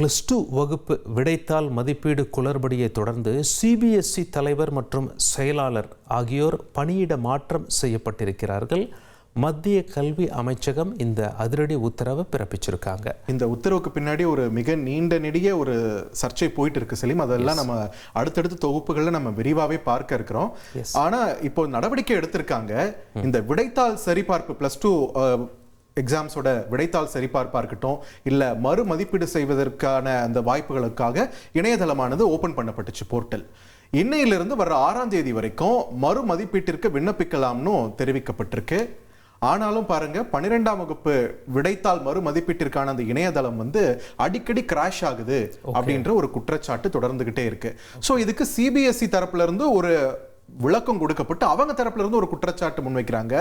+2 வகுப்பு விடைத்தாள் மதிப்பீடு குளறுபடியை தொடர்ந்து சிபிஎஸ்இ தலைவர் மற்றும் செயலாளர் ஆகியோர் பணியிட மாற்றம் செய்யப்பட்டிருக்கிறார்கள். மத்திய கல்வி அமைச்சகம் இந்த அதிரடி உத்தரவை பிறப்பிச்சிருக்காங்க. இந்த உத்தரவுக்கு பின்னாடி ஒரு மிக நீண்ட நெடிய ஒரு சர்ச்சை போயிட்டு இருக்கு சலீம். அதெல்லாம் நம்ம அடுத்தடுத்த தொகுப்புகள்ல நம்ம விரிவாவே பார்க்க இருக்கிறோம். ஆனா இப்போ நடவடிக்கை எடுத்திருக்காங்க. இந்த விடைத்தாள் சரிபார்ப்பு +2 எக்ஸாம்ஸோட விடைத்தாள் சரிபார்ப்பா இருக்கட்டும், இல்ல மறு மதிப்பீடு செய்வதற்கான அந்த வாய்ப்புகளுக்காக இணையதளமானது ஓபன் பண்ணப்பட்டுச்சு போர்ட்டல். இன்னையிலிருந்து வர 6ஆம் தேதி வரைக்கும் மறு மதிப்பீட்டிற்கு விண்ணப்பிக்கலாம்னு தெரிவிக்கப்பட்டிருக்கு. ஆனாலும் பாருங்க, 12ஆம் வகுப்பு விடைத்தாள் மறு மதிப்பீட்டிற்கான அந்த இணையதளம் அடிக்கடி கிராஷ் ஆகுது அப்படின்ற ஒரு குற்றச்சாட்டு தொடர்ந்துகிட்டே இருக்கு. ஸோ இதுக்கு சிபிஎஸ்இ தரப்புல இருந்து ஒரு விளக்கம் கொடுக்கப்பட்டு அவங்க தரப்புல இருந்து ஒரு குற்றச்சாட்டு முன்வைக்கிறாங்க.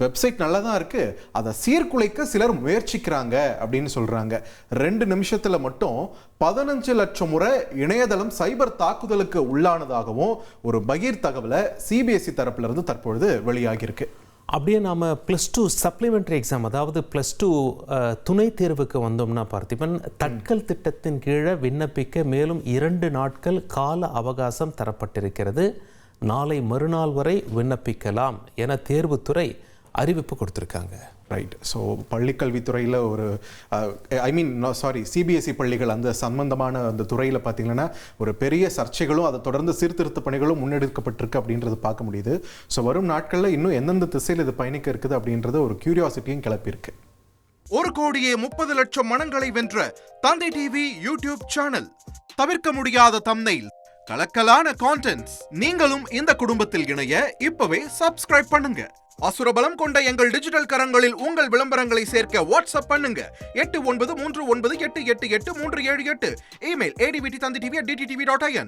வெப்சைட் நல்லா தான் இருக்கு, அதை சீர்குலைக்க சிலர் முயற்சிக்கிறாங்க அப்படின்னு சொல்றாங்க. 2 நிமிஷத்துல மட்டும் 15 லட்சம் முறை இணையதளம் சைபர் தாக்குதலுக்கு உள்ளானதாகவும் ஒரு பகீர் தகவலை சிபிஎஸ்இ தரப்புல இருந்து தற்பொழுது வெளியாகி இருக்கு. அப்படியே நாம் +2 சப்ளிமெண்ட்ரி எக்ஸாம், அதாவது +2 துணை தேர்வுக்கு வந்தோம்னா பார்த்திபன், தட்கல் திட்டத்தின் கீழே விண்ணப்பிக்க மேலும் 2 நாட்கள் கால அவகாசம் தரப்பட்டிருக்கிறது. நாளை மறுநாள் வரை விண்ணப்பிக்கலாம் என தேர்வுத்துறை அறிவிப்பு கொடுத்துருக்காங்க. ரைட். ஸோ பள்ளிக்கல்வித்துறையில் ஒரு சிபிஎஸ்இ பள்ளிகள் அந்த சம்பந்தமான அந்த துறையில் பார்த்தீங்கன்னா ஒரு பெரிய சர்ச்சைகளும் அதை தொடர்ந்து சீர்திருத்த பணிகளும் முன்னெடுக்கப்பட்டிருக்கு அப்படின்றது பார்க்க முடியுது. ஸோ வரும் நாட்களில் இன்னும் எந்தெந்த திசையில் இது பயணிக்க இருக்குது அப்படின்றது ஒரு கியூரியாசிட்டியும் கிளப்பியிருக்கு. 1,30,00,000 மனங்களை வென்ற தந்தை டிவி யூடியூப் சேனல். தவிர்க்க முடியாத தம்ப்நெயில், கலக்கலான கான்டென்ட்ஸ். நீங்களும் இந்த குடும்பத்தில் இணைய இப்பவே சப்ஸ்கிரைப் பண்ணுங்க. அசுரபலம் கொண்ட எங்கள் டிஜிட்டல் கரங்களில் உங்கள் விளம்பரங்களை சேர்க்க வாட்ஸ்அப் பண்ணுங்க. 8939888838. Email advttv@dttv.in.